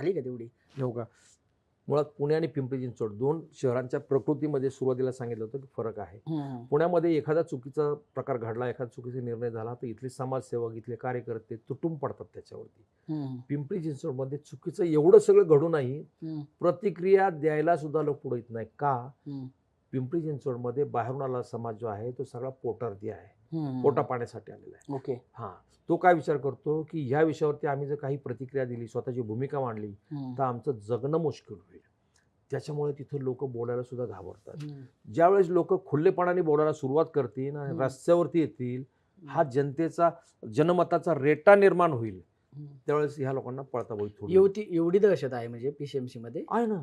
झाली का तेवढी? हो का? मुळात पुणे आणि पिंपरी चिंचवड 2 शहरांच्या प्रकृतीमध्ये सुरुवातीला सांगितलं होतं की फरक आहे. हं, पुण्यामध्ये एखादा चुकीचा प्रकार घडला, एखादा चुकीचा निर्णय झाला, तर इथले समाजसेवक, इथले कार्यकर्ते तुटून पडतात त्याच्यावरती. हं, पिंपरी चिंचवडमध्ये चुकीचं एवढं सगळं घडूनही हं, प्रतिक्रिया द्यायला सुद्धा लोक पुढे येत नाही. का? हं, पिंपरी चिंचवडमध्ये बाहेरून आलेला समाज जो आहे तो सगळा पोटार्थी आहे. हं. पोटापाण्यासाठी आलेला आहे. ओके. हां. तो काय विचार करतो, की ह्या विषयावरती आम्ही जर काही प्रतिक्रिया दिली, स्वतःची भूमिका मांडली, हं, तर आमचं जगणं मुश्कील होईल. त्याच्यामुळे तिथं लोकं बोलायला सुद्धा घाबरतात. हं, ज्यावेळेस लोकं खुलेपणाने बोलायला सुरुवात करतील आणि हं, रस्त्यावरती येतील, हा जनतेचा जनमताचा रेटा निर्माण होईल, हं. त्यावेळेस ह्या लोकांना पळताबोळी थोडी एवढी दहशत आहे म्हणजे पीसीएमसी मध्ये. आहे ना,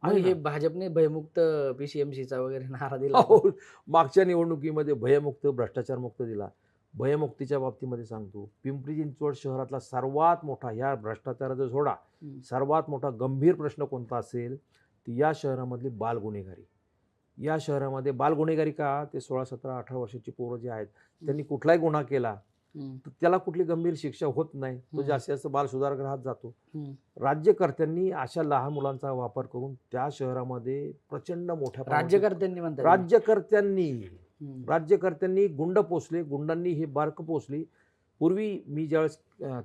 मग आहे हे ना. भाजपने भयमुक्त पीसीएमसीचा वगैरे नारा दिला होता. हो, मागच्या निवडणुकीमध्ये भयमुक्त, भ्रष्टाचारमुक्त दिला. भयमुक्तीच्या बाबतीमध्ये सांगतो, पिंपरी चिंचवड शहरातला सर्वात मोठा ह्या भ्रष्टाचाराचा सोडा, हं, सर्वात मोठा गंभीर प्रश्न कोणता असेल, तर या शहरामधली बालगुन्हेगारी. या शहरामध्ये बालगुन्हेगारी का? ते 16, 17, 18 वर्षाची पोरं जे आहेत, त्यांनी कुठलाही गुन्हा केला, हं, तर त्याला कुठली गंभीर शिक्षा होत नाही. तो हं. जास्तीत जास्त बाल सुधारगृहात जातो. हं. राज्यकर्त्यांनी अशा लहान मुलांचा वापर करून त्या शहरामध्ये प्रचंड मोठ्या प्रमाणात राज्यकर्त्यांनी म्हणता येईल. राज्यकर्त्यांनी हं, राज्यकर्त्यांनी गुंड पोचले, गुंडांनी ही बारकं पोचली. पूर्वी मी ज्यावेळेस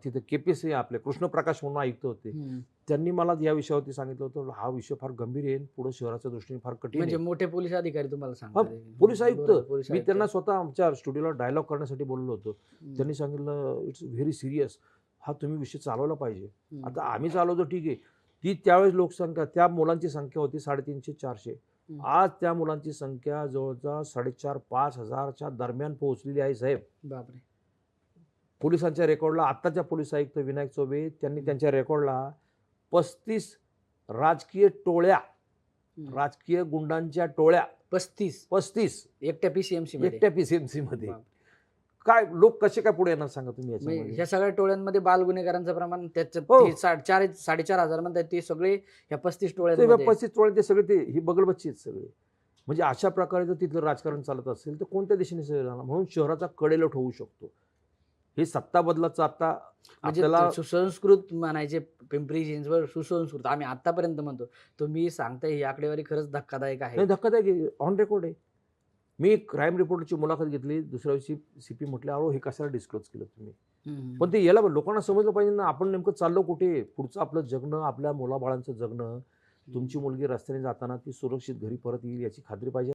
तिथे केपीसी आपले कृष्णप्रकाश म्हणून आयुक्त होते, हं. त्यांनी मला या विषयावरती सांगितलं होतं, हा विषय फार गंभीर आहे, पुढे शहराच्या दृष्टीने फार कठीण म्हणजे आहे. मोठे पोलीस अधिकारी तुम्हाला हा, सांगतात. पोलीस आयुक्त. बरोबर, पोलीस मी आयुक्त. त्यांना स्वतः आमच्या स्टुडिओला डायलॉग करण्यासाठी बोललो होतो. हं, त्यांनी सांगितलं, इट्स व्हेरी सीरियस. हा तुम्ही विषय चालवला पाहिजे. हं, आता आम्ही चालवतो ठीक आहे. ती त्यावेळेस लोकसंख्या, त्या मुलांची संख्या होती 350-400. हं. आज त्या मुलांची संख्या जवळजवळ 4,500-5,000च्या दरम्यान पोहोचलेली आहे साहेब. बापरे! पोलिसांच्या रेकॉर्डला आत्ताच्या पोलीस आयुक्त विनायक चौबे त्यांनी त्यांच्या रेकॉर्डला 35 राजकीय टोळ्या, हं. राजकीय गुंडांच्या टोळ्या 35 एकट्या पीसीएमसी मध्ये. एकट्या पीसीएमसी मध्ये. बापरे! काय लोक कसे काय पुढे येणार सांगा तुम्ही म्हणजे याच्यामध्ये? ह्या सगळ्या टोळ्यांमध्ये बाल गुन्हेगारांचं प्रमाण त्याच्यात हो. ते 4,500 म्हणतात ते सगळे ह्या 35 ते टोळ्यांमध्ये. 35 टोळे ते सगळे ते ही बगलबच्ची आहेत सगळे. म्हणजे अशा प्रकारे जर तिथलं राजकारण चालत असेल तर कोणत्या दिशेने जाणार? म्हणून शहराचा कडेलोट होऊ शकतो. हे सत्ता बदलाचं आता म्हणजे आपल्याला सुसंस्कृत म्हणायचे पिंपरी चिंचवड सुसंस्कृत आम्ही आतापर्यंत म्हणतो. तुम्ही सांगताय ही आकडेवारी खरंच धक्कादायक आहे. नाही, धक्कादायक आहे, ऑन रेकॉर्ड आहे. मी क्राईम रिपोर्टरची मुलाखत घेतली. दुसऱ्या दिवशी सीपी म्हटले, "अहो हे कशाला डिस्क्लोज केलं तुम्ही?" हं, पण ते याला लोकांना समजलं पाहिजे ना, आपण नेमकं चाललो कुठे? पुढचं आपलं जगणं, आपल्या मुलाबाळांचं जगणं. तुमची मुलगी रस्त्याने जाताना ती सुरक्षित घरी परत येईल याची खात्री पाहिजे.